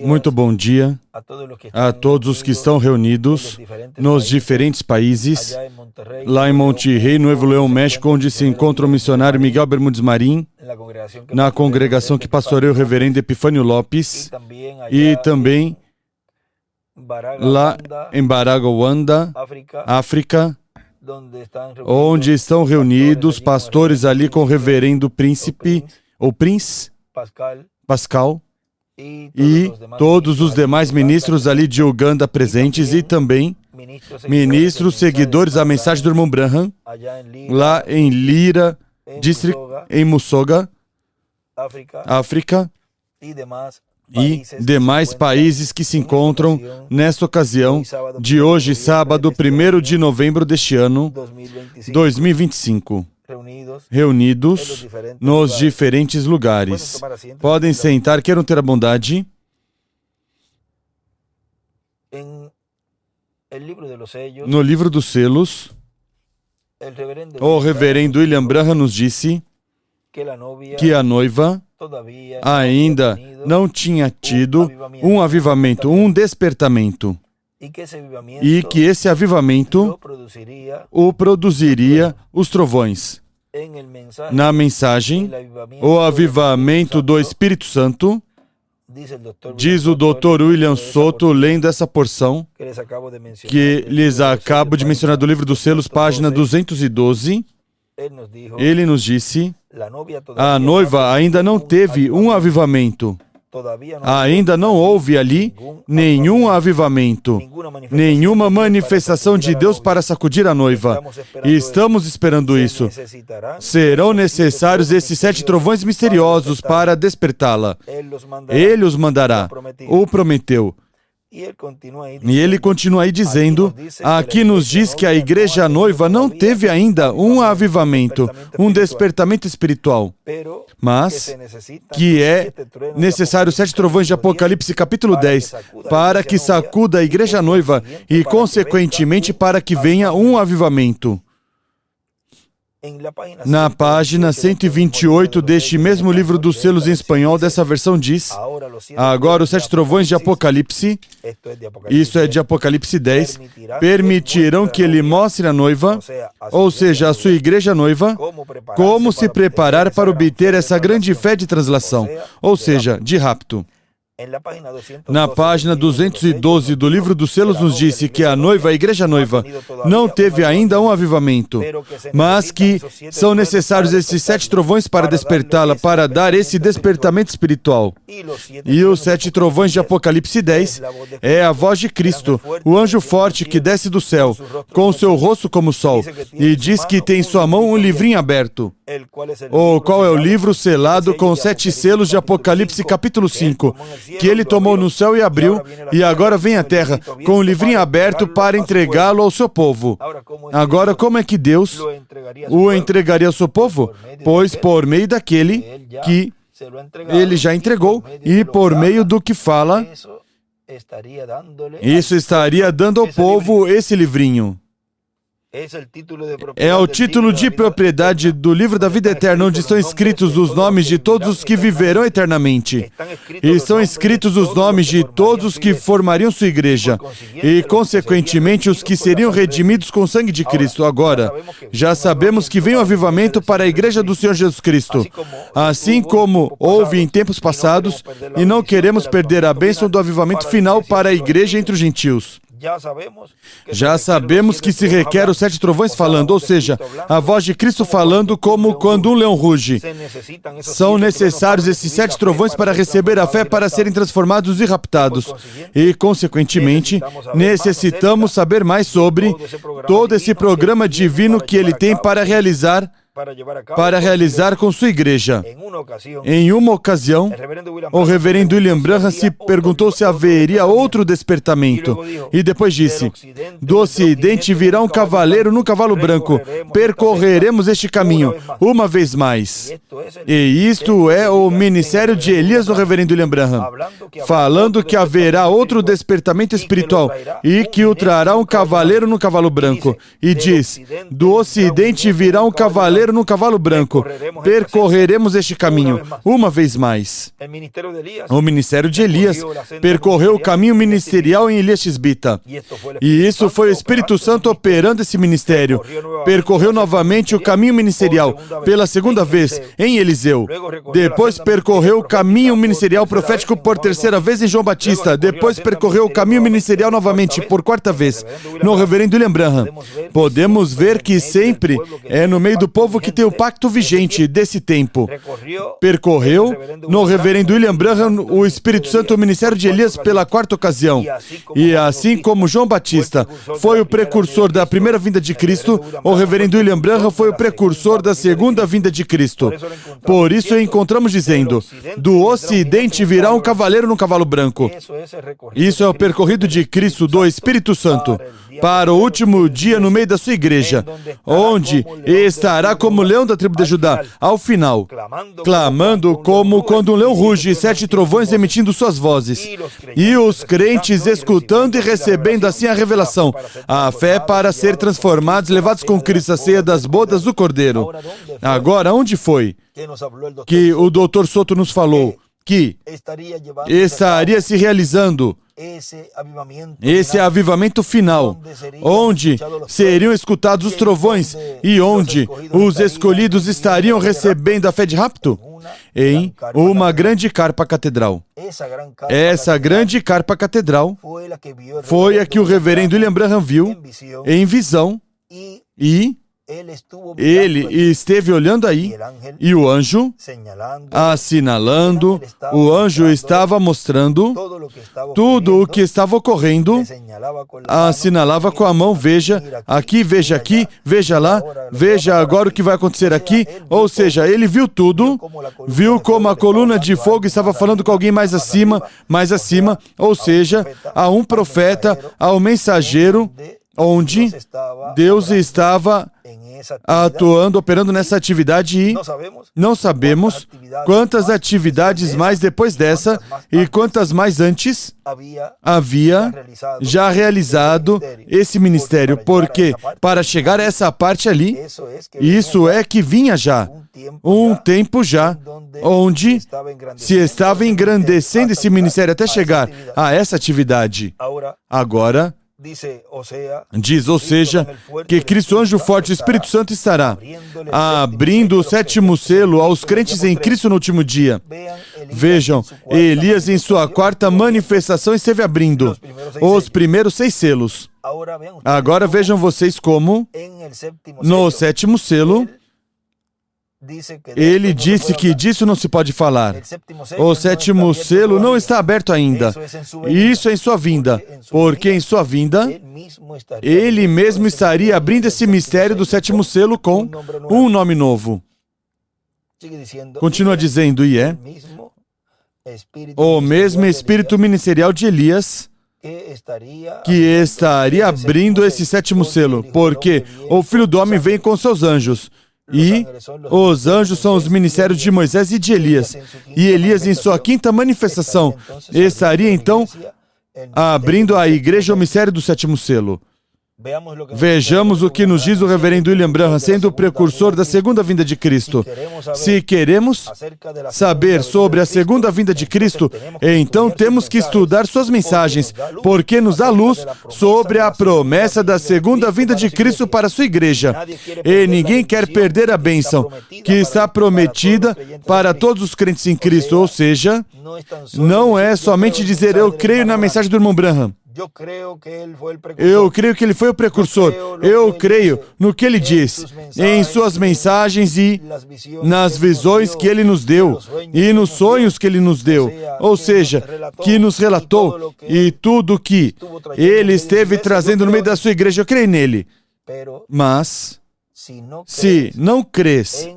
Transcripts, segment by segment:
Muito bom dia a todos os que estão reunidos nos diferentes países, lá em Monterrey, Nuevo León, México, onde se encontra o missionário Miguel Bermúdez Marim, na congregação que pastoreia o reverendo Epifânio Lopes, e também lá em Baraguanda, África, onde estão reunidos pastores ali com o reverendo Príncipe, ou Prince, Pascal, e todos os demais ministros ali de Uganda presentes, e também ministros seguidores da mensagem do irmão Branham, lá em Lira, em Musoga, África, e demais países que se encontram nesta ocasião de hoje, sábado, 1º de novembro deste ano, 2025. Reunidos nos diferentes lugares. Podem sentar, queiram ter a bondade. No livro dos selos, o reverendo William Branham nos disse que a noiva ainda não tinha tido um avivamento, um despertamento, e que esse avivamento o produziria os trovões. Na mensagem, o avivamento do Espírito Santo, diz o Dr. William Soto, lendo essa porção que lhes acabo de mencionar do livro dos selos, página 212, ele nos disse: a noiva ainda não teve um avivamento. Ainda não houve ali nenhum avivamento, nenhuma manifestação de Deus para sacudir a noiva. E estamos esperando isso. Serão necessários esses 7 trovões misteriosos para despertá-la. Ele os mandará, o prometeu. E ele continua aí dizendo, aqui nos diz que a igreja noiva não teve ainda um avivamento, um despertamento espiritual, mas que é necessário 7 trovões de Apocalipse capítulo 10 para que sacuda a igreja noiva e, consequentemente, para que venha um avivamento. Na página 128 deste mesmo livro dos selos em espanhol, dessa versão diz: agora os 7 trovões de Apocalipse, isso é de Apocalipse 10, permitirão que ele mostre a noiva, ou seja, a sua igreja noiva, como se preparar para obter essa grande fé de translação, ou seja, de rapto. Na página 212 do livro dos selos nos disse que a noiva, a igreja noiva, não teve ainda um avivamento, mas que são necessários esses 7 trovões para despertá-la, para dar esse despertamento espiritual. E os 7 trovões de Apocalipse 10 é a voz de Cristo, o anjo forte que desce do céu, com o seu rosto como o sol, e diz que tem em sua mão um livrinho aberto, o qual é o livro selado com os 7 selos de Apocalipse capítulo 5, que ele tomou no céu e abriu, e agora vem à terra, com o livrinho aberto para entregá-lo ao seu povo. Agora, como é que Deus o entregaria ao seu povo? Pois por meio daquele que ele já entregou, e por meio do que fala, isso estaria dando ao povo esse livrinho. É o título de propriedade do livro da vida eterna, onde estão escritos os nomes de todos os que viverão eternamente. E estão escritos os nomes de todos os que formariam sua igreja. E, consequentemente, os que seriam redimidos com o sangue de Cristo. Agora, já sabemos que vem o avivamento para a igreja do Senhor Jesus Cristo. Assim como houve em tempos passados, e não queremos perder a bênção do avivamento final para a igreja entre os gentios. Já sabemos que se requer os 7 trovões falando, ou seja, a voz de Cristo falando como quando um leão ruge. São necessários esses 7 trovões para receber a fé, para serem transformados e raptados. E, consequentemente, necessitamos saber mais sobre todo esse programa divino que ele tem para realizar com sua igreja. Em uma ocasião, o reverendo William Branham se perguntou se haveria outro despertamento, e depois disse: do ocidente virá um cavaleiro num cavalo branco, percorreremos este caminho uma vez mais. E isto é o ministério de Elias do reverendo William Branham, falando que haverá outro despertamento espiritual e que o trará um cavaleiro num cavalo branco. E diz: do ocidente virá um cavaleiro cavaleiro num cavalo branco. Percorreremos este caminho uma vez mais. O ministério de Elias percorreu o caminho ministerial em Elias Tisbita. E isso foi o Espírito Santo operando esse ministério. Percorreu novamente o caminho ministerial pela segunda vez em Eliseu. Depois percorreu o caminho ministerial profético por terceira vez em João Batista. Depois percorreu o caminho ministerial novamente por quarta vez no reverendo William Branham. Podemos ver que sempre é no meio do povo que tem o pacto vigente desse tempo. Percorreu no reverendo William Branham o Espírito Santo, o ministério de Elias pela quarta ocasião. E assim como João Batista foi o precursor da primeira vinda de Cristo, o reverendo William Branham foi o precursor da segunda vinda de Cristo. Por isso encontramos dizendo, do Ocidente virá um cavaleiro num cavalo branco. Isso é o percorrido de Cristo do Espírito Santo para o último dia no meio da sua igreja, onde estará como leão da tribo de Judá, ao final, clamando como quando um leão ruge, 7 trovões emitindo suas vozes, e os crentes escutando e recebendo assim a revelação, a fé para ser transformados, levados com Cristo à ceia das bodas do Cordeiro. Agora, onde foi que o Dr. Soto nos falou que estaria se realizando esse avivamento final, onde seriam escutados os trovões e onde os escolhidos estariam recebendo a fé de rapto? Em uma grande carpa catedral. Essa grande carpa catedral foi a que o reverendo William Branham viu em visão e ele esteve olhando aí, e o anjo assinalando, o anjo estava mostrando tudo o que estava ocorrendo, assinalava com a mão, veja aqui, veja lá, veja agora o que vai acontecer aqui, ou seja, ele viu tudo, viu como a coluna de fogo estava falando com alguém mais acima, ou seja, a um profeta, a um mensageiro, onde Deus estava atuando, operando nessa atividade e não sabemos quantas atividades mais depois dessa e quantas mais antes havia já realizado esse ministério, porque para chegar a essa parte ali, isso é que vinha já, um tempo já, onde se estava engrandecendo esse ministério até chegar a essa atividade. Agora, diz, ou seja, que Cristo, anjo forte, o Espírito Santo estará abrindo o 7º selo aos crentes em Cristo no último dia. Vejam, Elias em sua quarta manifestação esteve abrindo os primeiros 6 selos. Agora vejam vocês como no 7º selo ele disse que disso não se pode falar. O 7º selo não está aberto ainda. Isso é em sua vinda, porque em sua vinda, ele mesmo estaria abrindo esse mistério do 7º selo com um nome novo. Continua dizendo, e é o mesmo espírito ministerial de Elias que estaria abrindo esse 7º selo, porque o Filho do Homem vem com seus anjos. E os anjos são os ministérios de Moisés e de Elias. E Elias, em sua 5ª manifestação, estaria então abrindo à igreja o mistério do 7º selo. Vejamos o que nos diz o reverendo William Branham, sendo o precursor da segunda vinda de Cristo. Se queremos saber sobre a segunda vinda de Cristo, então temos que estudar suas mensagens, porque nos dá luz sobre a promessa da segunda vinda de Cristo para a sua igreja. E ninguém quer perder a bênção que está prometida para todos os crentes em Cristo, ou seja, não é somente dizer eu creio na mensagem do irmão Branham. Eu creio que ele foi o precursor. Eu creio no que ele diz, em suas mensagens e nas visões que ele nos deu, e nos sonhos que ele nos deu. Ou seja, que nos relatou, e tudo que ele esteve trazendo no meio da sua igreja, eu creio nele. Mas, se não crês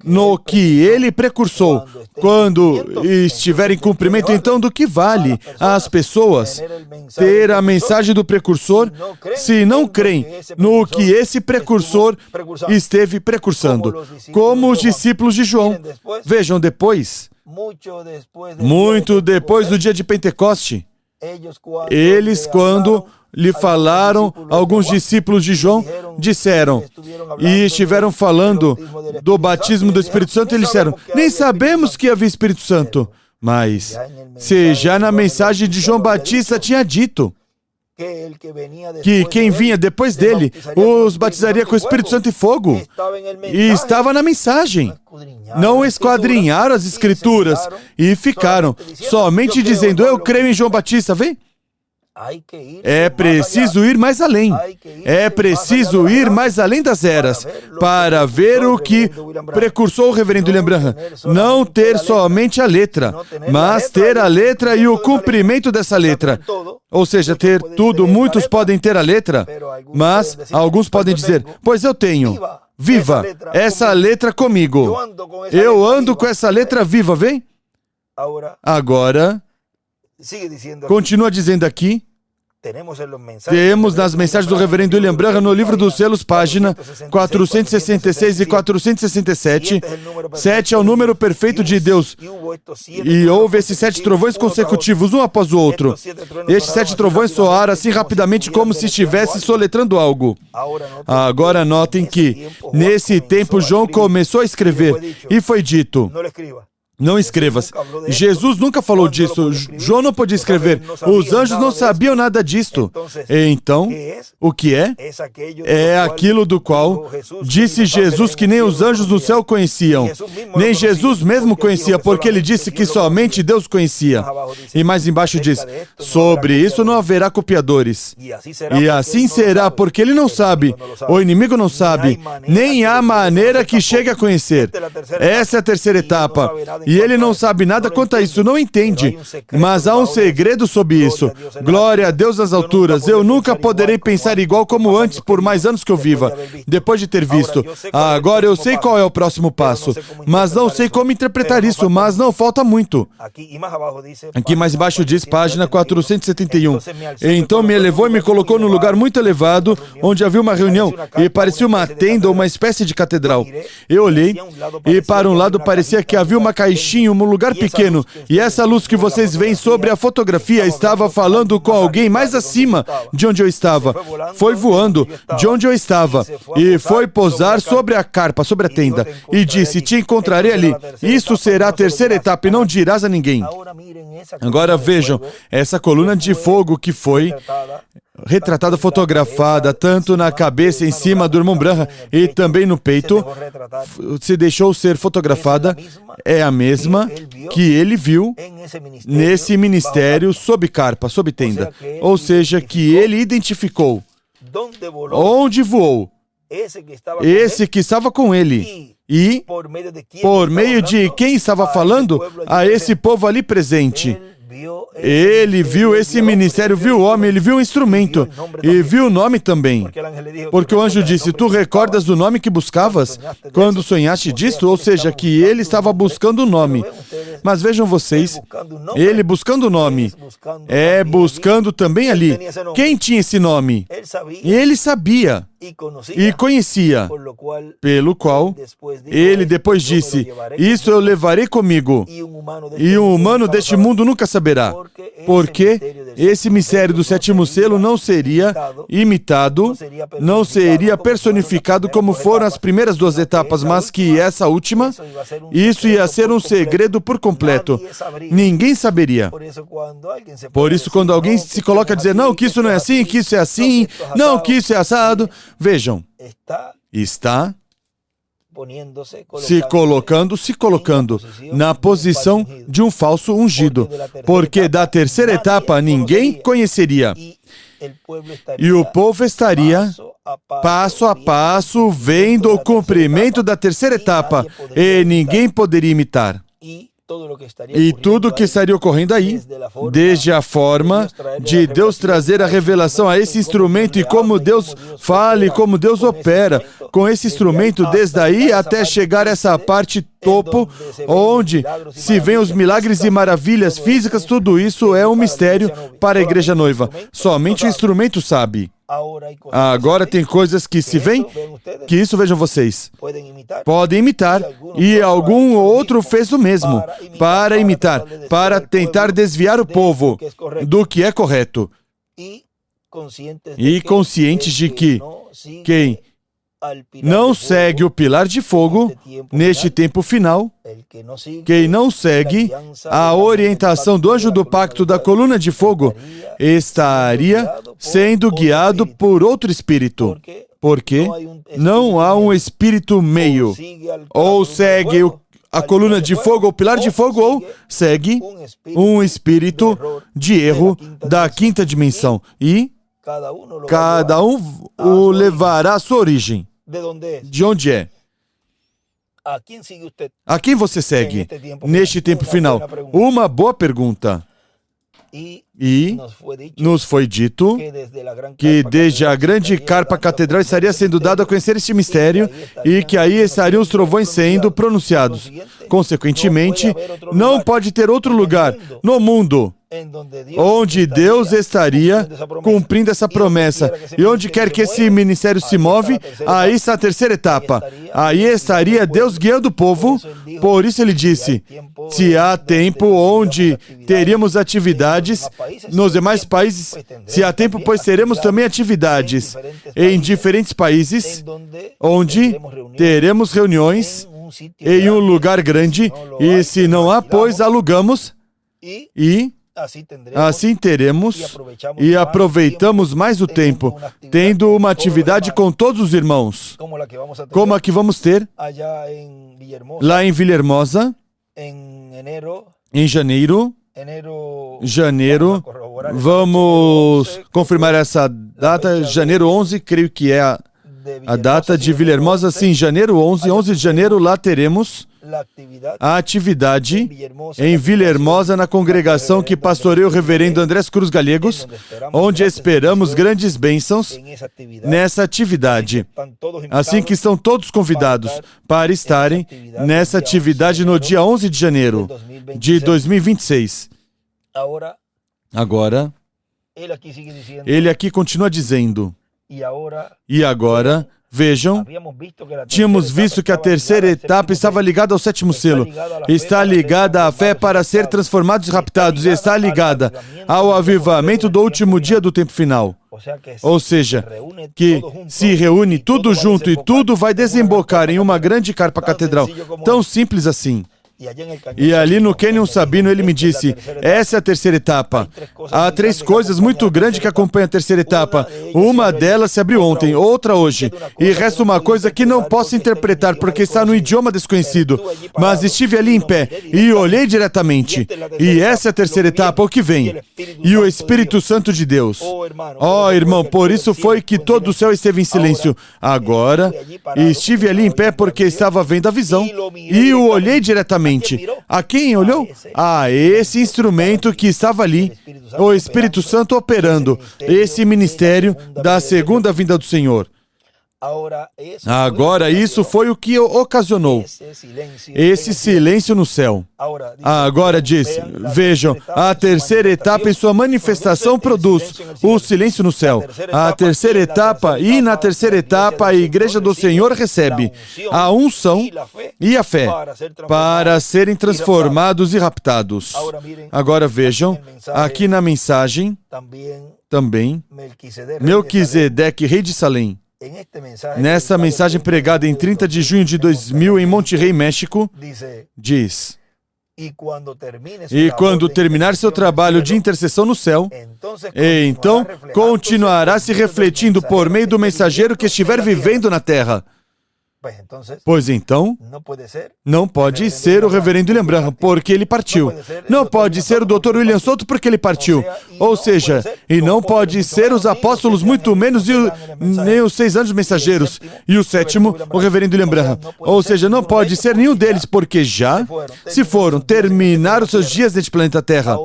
no que ele precursou, quando estiver em cumprimento, então do que vale às pessoas ter a mensagem do precursor se não creem no que esse precursor esteve precursando? Como os discípulos de João. Vejam, depois, muito depois do dia de Pentecoste, Eles, quando lhe falaram, alguns discípulos de João disseram, e estiveram falando do batismo do Espírito Santo, eles disseram, nem sabemos que havia Espírito Santo. Mas, se já na mensagem de João Batista tinha dito que quem vinha depois dele os batizaria com o Espírito Santo e fogo, e estava na mensagem. Não esquadrinharam as Escrituras e ficaram somente dizendo, eu creio em João Batista, vem? É preciso ir mais além. É preciso ir mais além das eras para ver o que precursou o reverendo William Branham. Não ter somente a letra, mas ter a letra e o cumprimento dessa letra. Ou seja, ter tudo. Muitos podem ter a letra, mas alguns podem dizer, pois eu tenho. Viva essa letra comigo. Eu ando com essa letra viva, vem? Agora, continua dizendo aqui, temos nas mensagens do reverendo William Branham no livro dos selos, página 466 e 467. 7 é o número perfeito de Deus. E houve esses 7 trovões consecutivos, um após o outro. Estes 7 trovões soaram assim rapidamente como se estivesse soletrando algo. Agora notem que, nesse tempo, João começou a escrever e foi dito, não escrevas. Jesus nunca falou disso. João não podia escrever. Os anjos não sabiam nada disto. Então, o que é? É aquilo do qual disse Jesus que nem os anjos do céu conheciam. Nem Jesus mesmo conhecia, porque ele disse que somente Deus conhecia. E mais embaixo diz, sobre isso não haverá copiadores. E assim será, porque ele não sabe, o inimigo não sabe, nem há maneira que chegue a conhecer. Essa é a terceira etapa. E ele não sabe nada quanto a isso, não entende. Mas há um segredo sobre isso. Glória a Deus nas alturas. Eu nunca poderei pensar igual como antes, por mais anos que eu viva. Depois de ter visto. Agora eu sei qual é o próximo passo. Mas não sei como interpretar isso, mas não falta muito. Aqui mais embaixo diz, página 471. Então me elevou e me colocou num lugar muito elevado, onde havia uma reunião, e parecia uma tenda ou uma espécie de catedral. Eu olhei, e para um lado parecia que havia uma caixinha, um lugar pequeno, e essa luz que vocês veem sobre a fotografia estava falando com alguém mais acima de onde eu estava. Foi voando de onde eu estava e foi pousar sobre a carpa, sobre a tenda, e disse, te encontrarei ali. Isso será a terceira etapa e não dirás a ninguém. Agora vejam, essa coluna de fogo que foi retratada, fotografada, tanto na cabeça em cima do irmão Branham e também no peito, se deixou ser fotografada, é a mesma que ele viu nesse ministério sob carpa, sob tenda. Ou seja, que ele identificou onde voou esse que estava com ele. E, por meio de quem estava falando, a esse povo ali presente. Ele viu esse ministério, viu o homem, ele viu o instrumento e viu o nome também. Porque o anjo disse, tu recordas do nome que buscavas quando sonhaste disto? Ou seja, que ele estava buscando o nome. Mas vejam vocês, ele buscando o nome, é buscando também ali. Quem tinha esse nome? Ele sabia e conhecia, pelo qual ele depois disse, isso eu levarei comigo, e um humano deste mundo nunca saberá, porque esse mistério do sétimo selo não seria imitado, não seria personificado como foram as primeiras 2 etapas, mas que essa última, isso ia ser um segredo por completo. Ninguém saberia. Por isso, quando alguém se coloca a dizer, não, que isso não é assim, que isso é assim, não, que isso é assado, vejam, está se colocando na posição de um falso ungido, porque da terceira etapa ninguém conheceria. E o povo estaria passo a passo vendo o cumprimento da terceira etapa, e ninguém poderia imitar. E tudo o que estaria ocorrendo aí, desde a forma de Deus trazer a revelação a esse instrumento e como Deus fala e como Deus opera com esse instrumento, desde aí até chegar a essa parte topo, onde se vêem os milagres e maravilhas físicas, tudo isso é um mistério para a igreja noiva. Somente o instrumento sabe. Agora tem coisas que se veem, que isso vejam vocês. Podem imitar, e algum outro fez o mesmo, para imitar, para tentar desviar o povo do que é correto. E conscientes de que quem não segue o pilar de fogo neste tempo final, quem não segue a orientação do anjo do pacto da coluna de fogo, estaria sendo guiado por outro espírito, porque não há um espírito meio. Ou segue a coluna de fogo, o pilar de fogo, ou segue um espírito de erro da quinta dimensão. E cada um o levará à sua origem. De onde é? A quem você segue neste tempo final? Uma boa pergunta. E nos foi dito que desde a grande carpa catedral estaria sendo dado a conhecer este mistério e que aí estariam os trovões sendo pronunciados. Consequentemente, não pode ter outro lugar no mundo onde Deus estaria cumprindo essa promessa. E onde quer que esse ministério se move, aí está a terceira etapa. Aí estaria Deus guiando o povo. Por isso ele disse, se há tempo onde teríamos atividades nos demais países, se há tempo, pois teremos também atividades em diferentes países, onde teremos reuniões em um lugar grande, e se não há, pois alugamos, e assim teremos e aproveitamos mais o tempo, tendo uma atividade com todos os irmãos, como a que vamos ter lá em Villahermosa, em janeiro. Vamos confirmar essa data, janeiro 11, creio que é a data de Villahermosa, sim, janeiro 11 de janeiro, lá teremos a atividade em Villahermosa, na congregação que pastoreia o reverendo Andrés Cruz Gallegos, onde esperamos grandes bênçãos nessa atividade. Assim que estão todos convidados para estarem nessa atividade no dia 11 de janeiro de 2026. Agora, ele aqui continua dizendo, e agora, vejam, tínhamos visto que a terceira etapa estava ligada ao sétimo selo, está ligada à fé para ser transformados e raptados, e está ligada ao avivamento do último dia do tempo final. Ou seja, que se reúne tudo junto e tudo vai desembocar em uma grande carpa catedral. Tão simples assim. E ali no Canyon Sabino ele me disse, essa é a terceira etapa. Há três coisas muito grandes que acompanham a terceira etapa. Uma delas se abriu ontem, outra hoje. E resta uma coisa que não posso interpretar porque está no idioma desconhecido. Mas estive ali em pé e olhei diretamente. E essa é a terceira etapa, o que vem. E o Espírito Santo de Deus. Oh, irmão, por isso foi que todo o céu esteve em silêncio. Agora, estive ali em pé porque estava vendo a visão e o olhei diretamente. A quem olhou? A esse instrumento que estava ali, o Espírito Santo operando, esse ministério da segunda vinda do Senhor. Agora, isso foi o que ocasionou esse silêncio no céu. Agora diz, vejam, a terceira etapa em sua manifestação produz o silêncio no céu. A terceira etapa, e na terceira etapa a Igreja do Senhor recebe a unção e a fé para serem transformados e raptados. Agora vejam, aqui na mensagem, também, Melquisedeque, rei de Salém, nessa mensagem pregada em 30 de junho de 2000 em Monterrey, México, diz, e quando terminar seu trabalho de intercessão no céu, então continuará se refletindo por meio do mensageiro que estiver vivendo na terra. Pois então, não pode ser o reverendo William Branham, porque ele partiu. Não pode ser o Dr. William Souto, porque ele partiu. Ou seja, e não pode ser os apóstolos, muito menos nem os 6 anjos mensageiros. E o sétimo, o reverendo William Branham. Ou seja, não pode ser nenhum deles, porque já se foram, terminaram seus dias neste planeta Terra.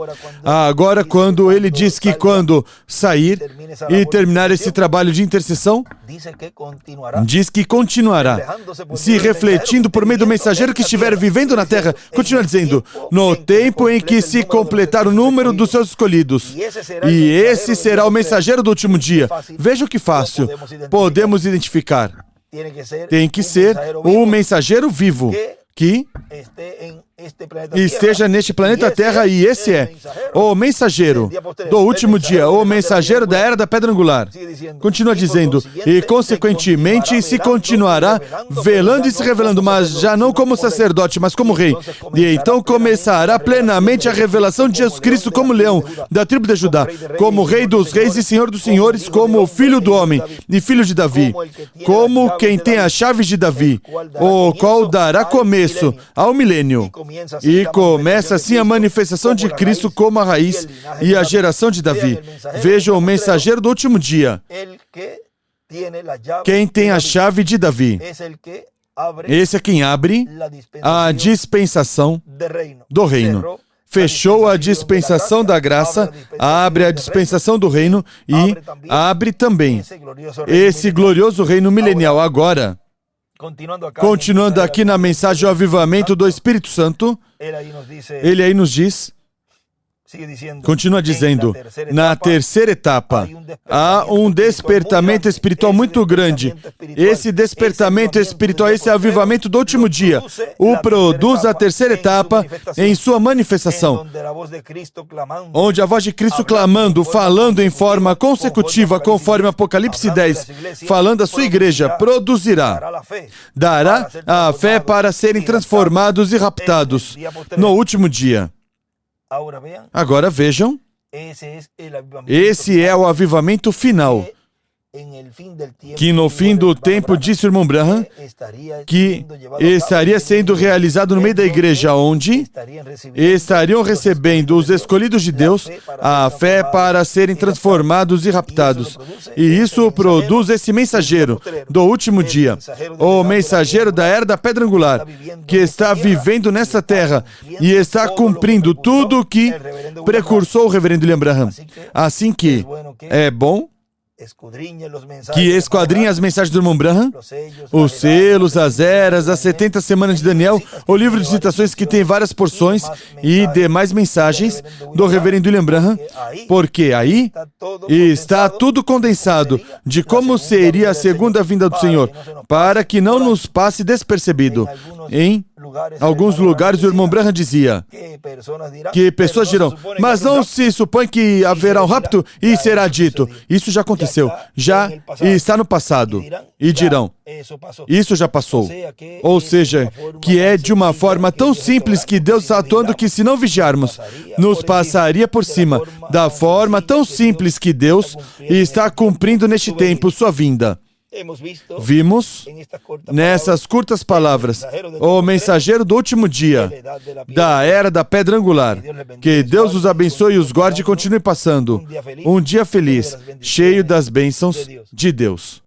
Agora, quando ele diz que quando sair e terminar esse trabalho de intercessão, diz que continuará. se refletindo por meio do mensageiro que estiver vivendo na terra. Continua dizendo, no tempo em que se completar o número dos seus escolhidos. E esse será o mensageiro do último dia. Veja que fácil podemos identificar. Tem que ser um mensageiro vivo que esteja neste planeta Terra, e esse é o mensageiro do último dia, o mensageiro da era da pedra angular. Continua dizendo, e consequentemente se continuará velando e se revelando, mas já não como sacerdote, mas como rei. E então começará plenamente a revelação de Jesus Cristo como leão da tribo de Judá, como rei dos reis e senhor dos senhores, como filho do homem e filho de Davi, como quem tem as chaves de Davi, o qual dará começo ao milênio. E começa assim a manifestação de Cristo como a raiz e a geração de Davi. Vejam o mensageiro do último dia. Quem tem a chave de Davi. Esse é quem abre a dispensação do reino. Fechou a dispensação da graça, abre a dispensação do reino e abre também esse glorioso reino milenial. Agora, continuando aqui na mensagem do avivamento do Espírito Santo, ele aí nos diz, continua dizendo, na terceira etapa, há um despertamento espiritual muito grande. Esse despertamento espiritual, esse avivamento do último dia, o produz a terceira etapa em sua manifestação, onde a voz de Cristo clamando, falando em forma consecutiva, conforme Apocalipse 10, falando a sua igreja, produzirá, dará a fé para serem transformados e raptados no último dia. Agora vejam, esse é o avivamento final, que no fim do tempo, disse o irmão Branham, que estaria sendo realizado no meio da igreja, onde estariam recebendo os escolhidos de Deus a fé para serem transformados e raptados. E isso produz esse mensageiro do último dia, o mensageiro da era da pedra angular, que está vivendo nessa terra e está cumprindo tudo o que precursou o reverendo William Branham. Assim que é bom que esquadrinha as mensagens do irmão Branham, os selos, as eras, as 70 semanas de Daniel, o livro de citações que tem várias porções e demais mensagens do reverendo William Branham, porque aí está tudo condensado de como seria a segunda vinda do Senhor, para que não nos passe despercebido. Em alguns lugares o irmão Branham dizia que pessoas dirão, mas não se supõe que haverá um rapto e será dito. Isso já aconteceu, já está no passado. E dirão, isso já passou. Ou seja, que é de uma forma tão simples que Deus está atuando que se não vigiarmos, nos passaria por cima. Da forma tão simples que Deus está cumprindo neste tempo sua vinda. Vimos nessas curtas palavras o mensageiro do último dia, da era da pedra angular. Que Deus os abençoe e os guarde e continue passando um dia feliz, cheio das bênçãos de Deus.